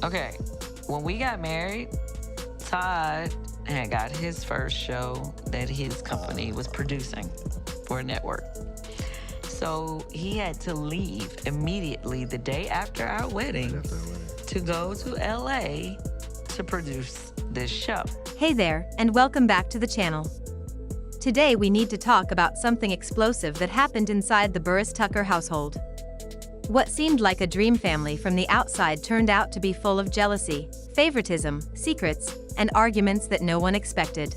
Okay, when we got married, Todd had got his first show that his company was producing for a network. So he had to leave immediately the day after our wedding to go to LA to produce this show. Hey there, and welcome back to the channel. Today we need to talk about something explosive that happened inside the Burruss Tucker household. What seemed like a dream family from the outside turned out to be full of jealousy, favoritism, secrets, and arguments that no one expected.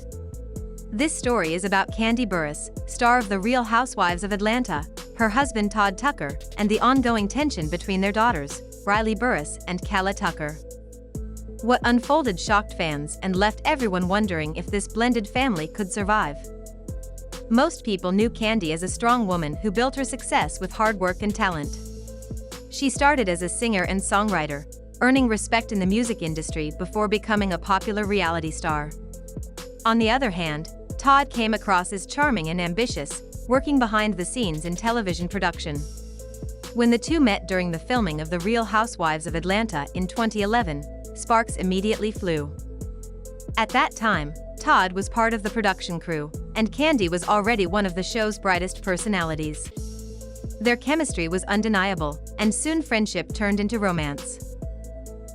This story is about Kandi Burruss, star of The Real Housewives of Atlanta, her husband Todd Tucker, and the ongoing tension between their daughters, Riley Burruss and Kayla Tucker. What unfolded shocked fans and left everyone wondering if this blended family could survive. Most people knew Kandi as a strong woman who built her success with hard work and talent. She started as a singer and songwriter, earning respect in the music industry before becoming a popular reality star. On the other hand, Todd came across as charming and ambitious, working behind the scenes in television production. When the two met during the filming of The Real Housewives of Atlanta in 2011, sparks immediately flew. At that time, Todd was part of the production crew, and Kandi was already one of the show's brightest personalities. Their chemistry was undeniable, and soon friendship turned into romance.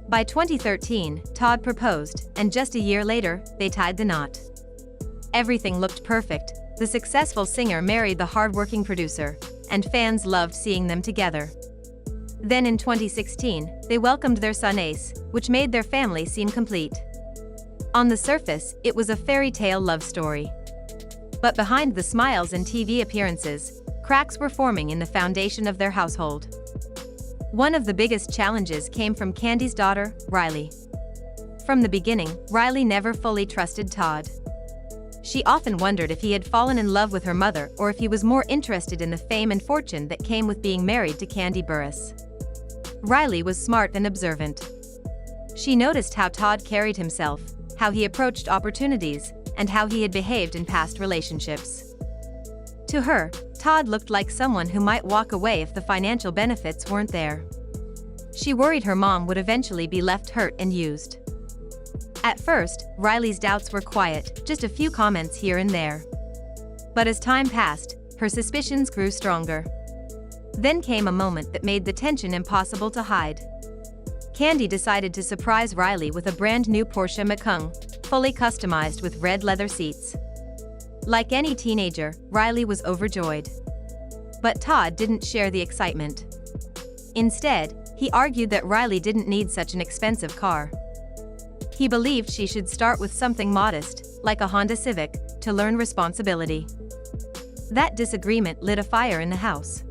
By 2013, Todd proposed, and just a year later, they tied the knot. Everything looked perfect. The successful singer married the hard-working producer, and fans loved seeing them together. Then in 2016, they welcomed their son Ace, which made their family seem complete. On the surface, it was a fairy tale love story. But behind the smiles and TV appearances, cracks were forming in the foundation of their household. One of the biggest challenges came from Kandi's daughter, Riley. From the beginning, Riley never fully trusted Todd. She often wondered if he had fallen in love with her mother or if he was more interested in the fame and fortune that came with being married to Kandi Burruss. Riley was smart and observant. She noticed how Todd carried himself, how he approached opportunities, and how he had behaved in past relationships. To her, Todd looked like someone who might walk away if the financial benefits weren't there. She worried her mom would eventually be left hurt and used. At first, Riley's doubts were quiet, just a few comments here and there. But as time passed, her suspicions grew stronger. Then came a moment that made the tension impossible to hide. Kandi decided to surprise Riley with a brand new Porsche Macan, fully customized with red leather seats. Like any teenager, Riley was overjoyed. But Todd didn't share the excitement. Instead, he argued that Riley didn't need such an expensive car. He believed she should start with something modest, like a Honda Civic, to learn responsibility. That disagreement lit a fire in the house.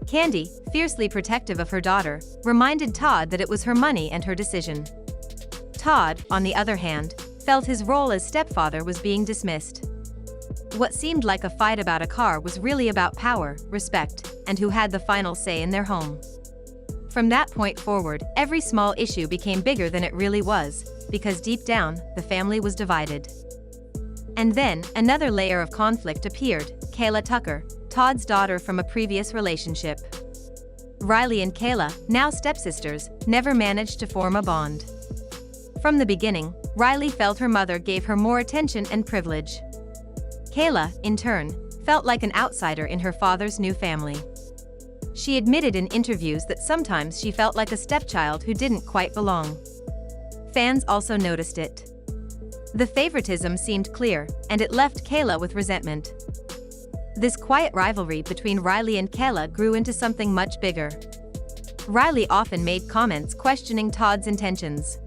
Kandi, fiercely protective of her daughter, reminded Todd that it was her money and her decision. Todd, on the other hand, felt his role as stepfather was being dismissed. What seemed like a fight about a car was really about power, respect, and who had the final say in their home. From that point forward, every small issue became bigger than it really was, because deep down, the family was divided. And then, another layer of conflict appeared: Kayla Tucker, Todd's daughter from a previous relationship. Riley and Kayla, now stepsisters, never managed to form a bond. From the beginning, Riley felt her mother gave her more attention and privilege. Kayla, in turn, felt like an outsider in her father's new family. She admitted in interviews that sometimes she felt like a stepchild who didn't quite belong. Fans also noticed it. The favoritism seemed clear, and it left Kayla with resentment. This quiet rivalry between Riley and Kayla grew into something much bigger. Riley often made comments questioning Todd's intentions.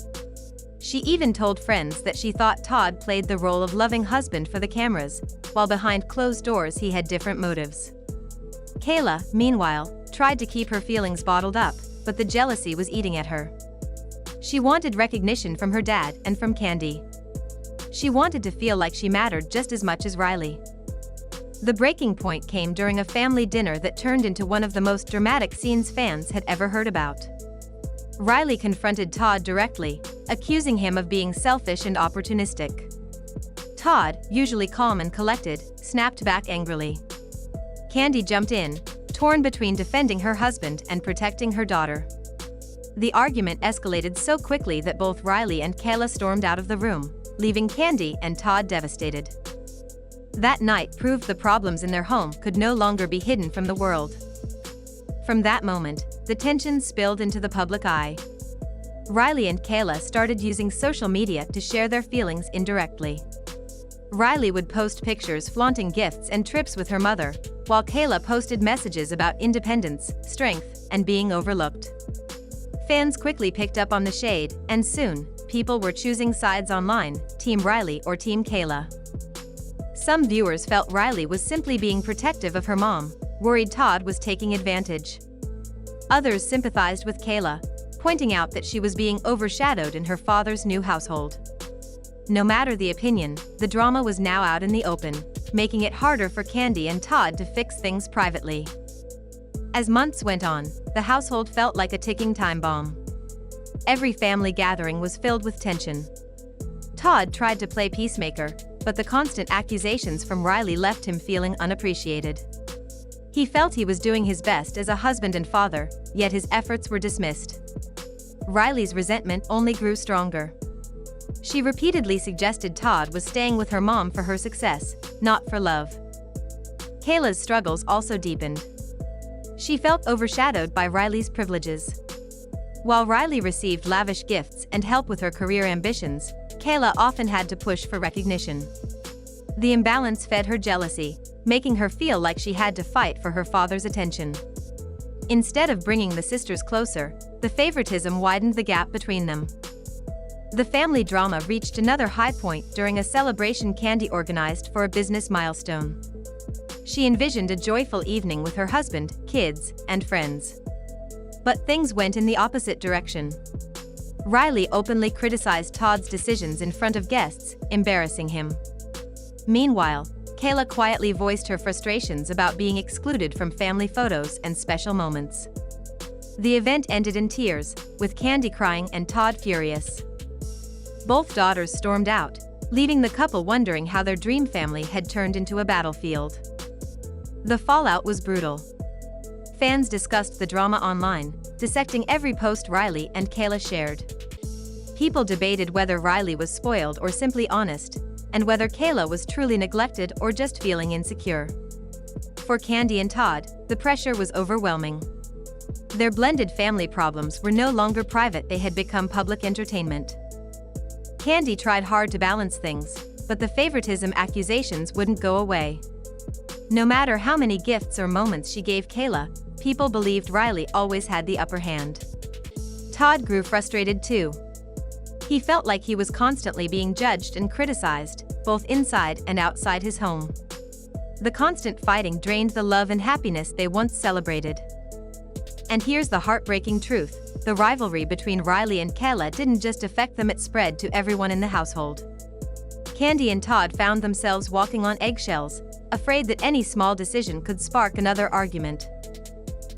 She even told friends that she thought Todd played the role of loving husband for the cameras, while behind closed doors he had different motives. Kayla, meanwhile, tried to keep her feelings bottled up, but the jealousy was eating at her. She wanted recognition from her dad and from Kandi. She wanted to feel like she mattered just as much as Riley. The breaking point came during a family dinner that turned into one of the most dramatic scenes fans had ever heard about. Riley confronted Todd directly, accusing him of being selfish and opportunistic. Todd, usually calm and collected, snapped back angrily. Kandi jumped in, torn between defending her husband and protecting her daughter. The argument escalated so quickly that both Riley and Kayla stormed out of the room, leaving Kandi and Todd devastated. That night proved the problems in their home could no longer be hidden from the world. From that moment, the tension spilled into the public eye. Riley and Kayla started using social media to share their feelings indirectly. Riley would post pictures flaunting gifts and trips with her mother, while Kayla posted messages about independence, strength, and being overlooked. Fans quickly picked up on the shade, and soon, people were choosing sides online, Team Riley or Team Kayla. Some viewers felt Riley was simply being protective of her mom, worried Todd was taking advantage. Others sympathized with Kayla, pointing out that she was being overshadowed in her father's new household. No matter the opinion, the drama was now out in the open, making it harder for Kandi and Todd to fix things privately. As months went on, the household felt like a ticking time bomb. Every family gathering was filled with tension. Todd tried to play peacemaker, but the constant accusations from Riley left him feeling unappreciated. He felt he was doing his best as a husband and father, yet his efforts were dismissed. Riley's resentment only grew stronger. She repeatedly suggested Todd was staying with her mom for her success, not for love. Kayla's struggles also deepened. She felt overshadowed by Riley's privileges. While Riley received lavish gifts and help with her career ambitions, Kayla often had to push for recognition. The imbalance fed her jealousy, making her feel like she had to fight for her father's attention. Instead of bringing the sisters closer, the favoritism widened the gap between them. The family drama reached another high point during a celebration Kandi organized for a business milestone. She envisioned a joyful evening with her husband, kids, and friends. But things went in the opposite direction. Riley openly criticized Todd's decisions in front of guests, embarrassing him. Meanwhile, Kayla quietly voiced her frustrations about being excluded from family photos and special moments. The event ended in tears, with Kandi crying and Todd furious. Both daughters stormed out, leaving the couple wondering how their dream family had turned into a battlefield. The fallout was brutal. Fans discussed the drama online, dissecting every post Riley and Kayla shared. People debated whether Riley was spoiled or simply honest, and whether Kayla was truly neglected or just feeling insecure. For Kandi and Todd, the pressure was overwhelming. Their blended family problems were no longer private, they had become public entertainment. Kandi tried hard to balance things, but the favoritism accusations wouldn't go away. No matter how many gifts or moments she gave Kayla, people believed Riley always had the upper hand. Todd grew frustrated too. He felt like he was constantly being judged and criticized, both inside and outside his home. The constant fighting drained the love and happiness they once celebrated. And here's the heartbreaking truth: the rivalry between Riley and Kayla didn't just affect them, it spread to everyone in the household. Kandi and Todd found themselves walking on eggshells, afraid that any small decision could spark another argument.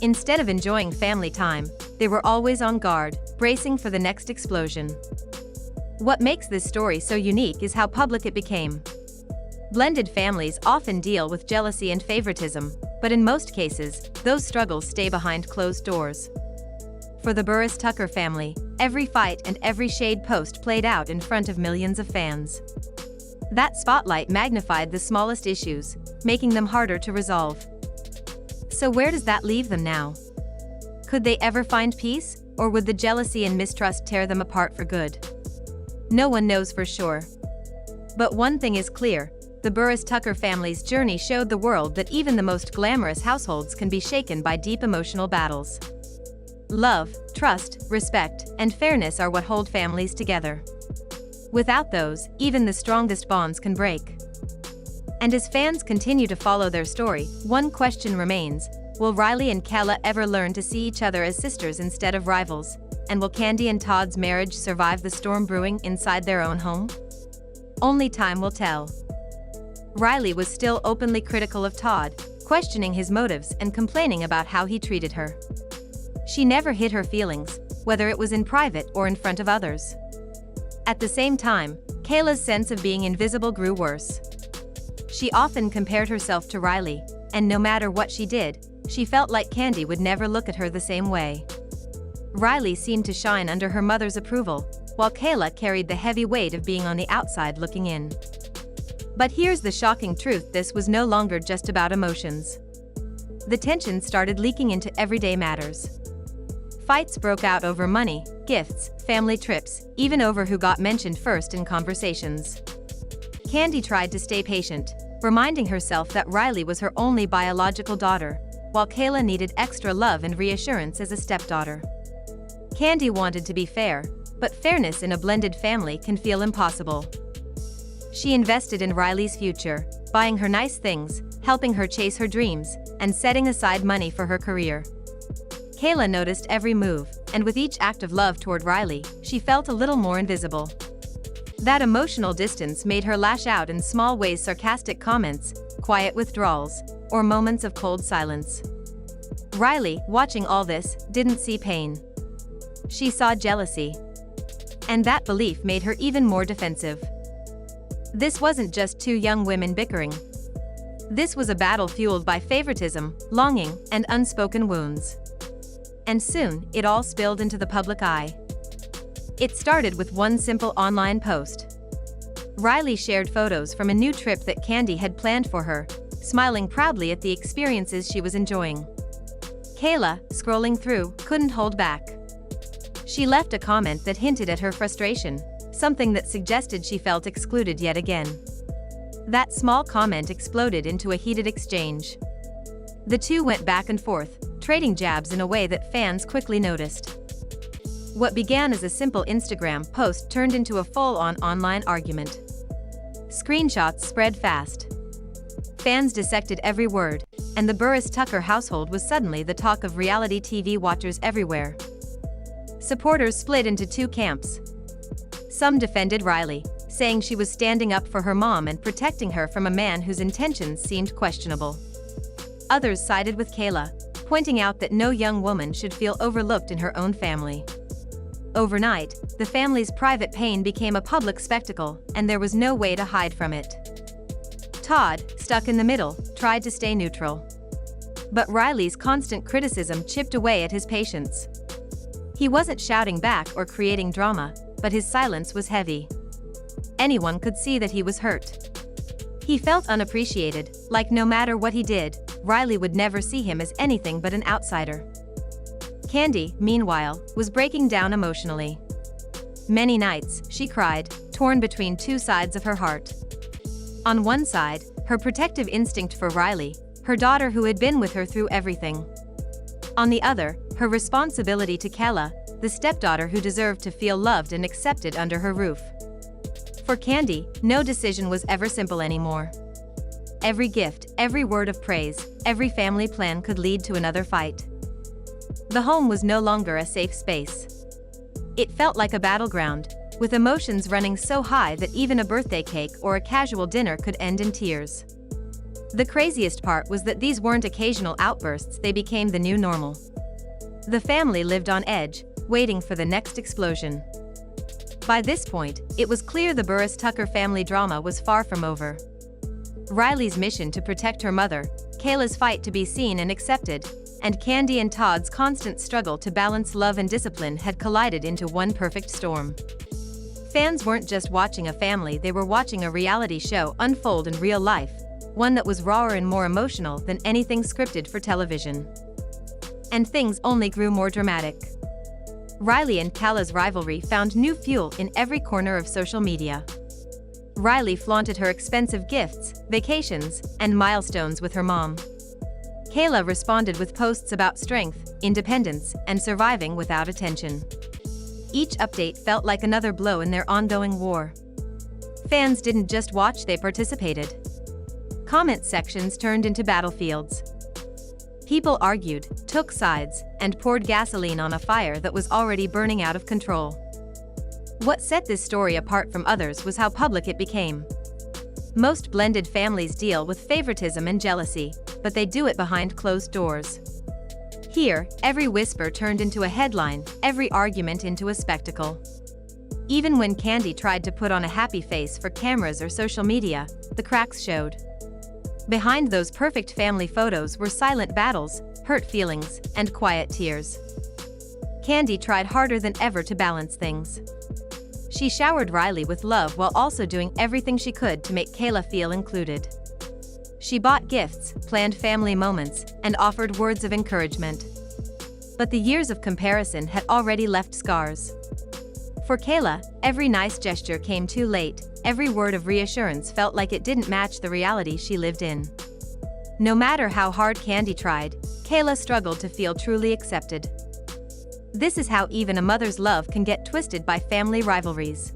Instead of enjoying family time, they were always on guard, bracing for the next explosion. What makes this story so unique is how public it became. Blended families often deal with jealousy and favoritism, but in most cases, those struggles stay behind closed doors. For the Burruss Tucker family, every fight and every shade post played out in front of millions of fans. That spotlight magnified the smallest issues, making them harder to resolve. So where does that leave them now? Could they ever find peace, or would the jealousy and mistrust tear them apart for good? No one knows for sure. But one thing is clear: the Burruss Tucker family's journey showed the world that even the most glamorous households can be shaken by deep emotional battles. Love, trust, respect, and fairness are what hold families together. Without those, even the strongest bonds can break. And as fans continue to follow their story, one question remains: will Riley and Kayla ever learn to see each other as sisters instead of rivals? And will Kandi and Todd's marriage survive the storm brewing inside their own home? Only time will tell. Riley was still openly critical of Todd, questioning his motives and complaining about how he treated her. She never hid her feelings, whether it was in private or in front of others. At the same time, Kayla's sense of being invisible grew worse. She often compared herself to Riley, and no matter what she did, she felt like Kandi would never look at her the same way. Riley seemed to shine under her mother's approval, while Kayla carried the heavy weight of being on the outside looking in. But here's the shocking truth: this was no longer just about emotions. The tension started leaking into everyday matters. Fights broke out over money, gifts, family trips, even over who got mentioned first in conversations. Kandi tried to stay patient, reminding herself that Riley was her only biological daughter, while Kayla needed extra love and reassurance as a stepdaughter. Kandi wanted to be fair, but fairness in a blended family can feel impossible. She invested in Riley's future, buying her nice things, helping her chase her dreams, and setting aside money for her career. Kayla noticed every move, and with each act of love toward Riley, she felt a little more invisible. That emotional distance made her lash out in small ways: sarcastic comments, quiet withdrawals, or moments of cold silence. Riley, watching all this, didn't see pain. She saw jealousy. And that belief made her even more defensive. This wasn't just two young women bickering. This was a battle fueled by favoritism, longing, and unspoken wounds. And soon, it all spilled into the public eye. It started with one simple online post. Riley shared photos from a new trip that Kandi had planned for her, smiling proudly at the experiences she was enjoying. Kayla, scrolling through, couldn't hold back. She left a comment that hinted at her frustration, something that suggested she felt excluded yet again. That small comment exploded into a heated exchange. The two went back and forth, trading jabs in a way that fans quickly noticed. What began as a simple Instagram post turned into a full-on online argument. Screenshots spread fast. Fans dissected every word, and the Burruss Tucker household was suddenly the talk of reality TV watchers everywhere. Supporters split into two camps. Some defended Riley, saying she was standing up for her mom and protecting her from a man whose intentions seemed questionable. Others sided with Kayla, pointing out that no young woman should feel overlooked in her own family. Overnight, the family's private pain became a public spectacle, and there was no way to hide from it. Todd, stuck in the middle, tried to stay neutral. But Riley's constant criticism chipped away at his patience. He wasn't shouting back or creating drama, but his silence was heavy. Anyone could see that he was hurt. He felt unappreciated, like no matter what he did, Riley would never see him as anything but an outsider. Kandi, meanwhile, was breaking down emotionally. Many nights, she cried, torn between two sides of her heart. On one side, her protective instinct for Riley, her daughter who had been with her through everything. On the other, her responsibility to Kayla, the stepdaughter who deserved to feel loved and accepted under her roof. For Kandi, no decision was ever simple anymore. Every gift, every word of praise, every family plan could lead to another fight. The home was no longer a safe space. It felt like a battleground, with emotions running so high that even a birthday cake or a casual dinner could end in tears. The craziest part was that these weren't occasional outbursts, they became the new normal. The family lived on edge, waiting for the next explosion. By this point, it was clear the Burruss Tucker family drama was far from over. Riley's mission to protect her mother, Kayla's fight to be seen and accepted, and Kandi and Todd's constant struggle to balance love and discipline had collided into one perfect storm. Fans weren't just watching a family, they were watching a reality show unfold in real life, one that was rawer and more emotional than anything scripted for television. And things only grew more dramatic. Riley and Kayla's rivalry found new fuel in every corner of social media. Riley flaunted her expensive gifts, vacations, and milestones with her mom. Kayla responded with posts about strength, independence, and surviving without attention. Each update felt like another blow in their ongoing war. Fans didn't just watch, they participated. Comment sections turned into battlefields. People argued, took sides, and poured gasoline on a fire that was already burning out of control. What set this story apart from others was how public it became. Most blended families deal with favoritism and jealousy, but they do it behind closed doors. Here, every whisper turned into a headline, every argument into a spectacle. Even when Kandi tried to put on a happy face for cameras or social media, the cracks showed. Behind those perfect family photos were silent battles, hurt feelings, and quiet tears. Kandi tried harder than ever to balance things. She showered Riley with love while also doing everything she could to make Kayla feel included. She bought gifts, planned family moments, and offered words of encouragement. But the years of comparison had already left scars. For Kayla, every nice gesture came too late, every word of reassurance felt like it didn't match the reality she lived in. No matter how hard Kandi tried, Kayla struggled to feel truly accepted. This is how even a mother's love can get twisted by family rivalries.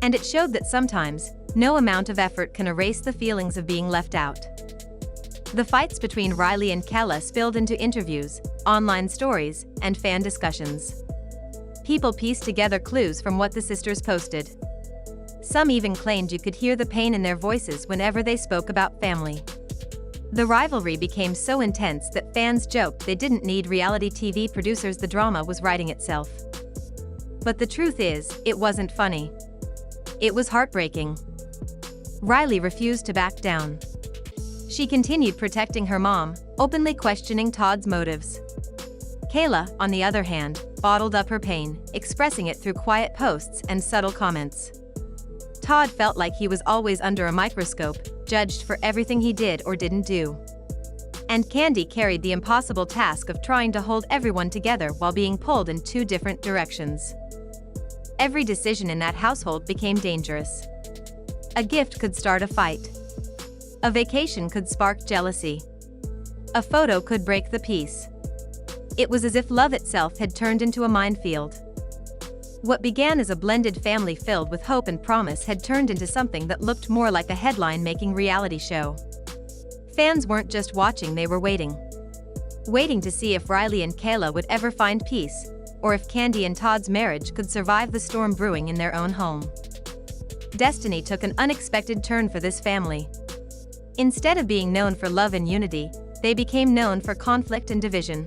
And it showed that sometimes, no amount of effort can erase the feelings of being left out. The fights between Riley and Kayla spilled into interviews, online stories, and fan discussions. People pieced together clues from what the sisters posted. Some even claimed you could hear the pain in their voices whenever they spoke about family. The rivalry became so intense that fans joked they didn't need reality TV producers, the drama was writing itself. But the truth is, it wasn't funny. It was heartbreaking. Riley refused to back down. She continued protecting her mom, openly questioning Todd's motives. Kayla, on the other hand, bottled up her pain, expressing it through quiet posts and subtle comments. Todd felt like he was always under a microscope, judged for everything he did or didn't do. And Kandi carried the impossible task of trying to hold everyone together while being pulled in two different directions. Every decision in that household became dangerous. A gift could start a fight. A vacation could spark jealousy. A photo could break the peace. It was as if love itself had turned into a minefield. What began as a blended family filled with hope and promise had turned into something that looked more like a headline-making reality show. Fans weren't just watching, they were waiting. Waiting to see if Riley and Kayla would ever find peace, or if Kandi and Todd's marriage could survive the storm brewing in their own home. Destiny took an unexpected turn for this family. Instead of being known for love and unity, they became known for conflict and division.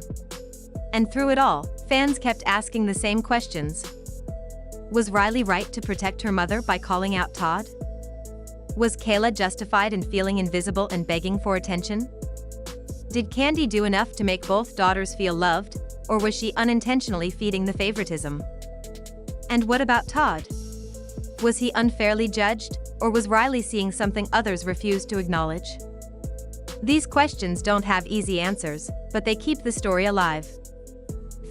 And through it all, fans kept asking the same questions. Was Riley right to protect her mother by calling out Todd? Was Kayla justified in feeling invisible and begging for attention? Did Kandi do enough to make both daughters feel loved, or was she unintentionally feeding the favoritism? And what about Todd? Was he unfairly judged, or was Riley seeing something others refused to acknowledge? These questions don't have easy answers, but they keep the story alive.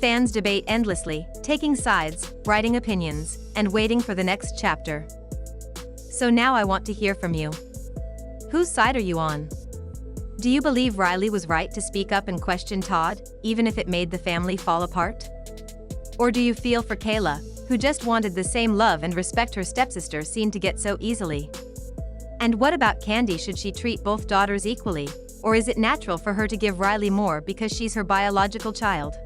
Fans debate endlessly, taking sides, writing opinions, and waiting for the next chapter. So now I want to hear from you. Whose side are you on? Do you believe Riley was right to speak up and question Todd, even if it made the family fall apart? Or do you feel for Kayla, who just wanted the same love and respect her stepsister seemed to get so easily? And what about Kandi? Should she treat both daughters equally, or is it natural for her to give Riley more because she's her biological child?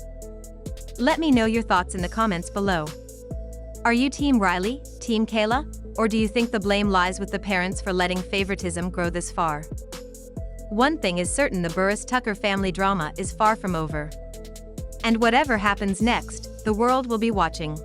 Let me know your thoughts in the comments below. Are you Team Riley, Team Kayla, or do you think the blame lies with the parents for letting favoritism grow this far? One thing is certain, the Burruss-Tucker family drama is far from over. And whatever happens next, the world will be watching.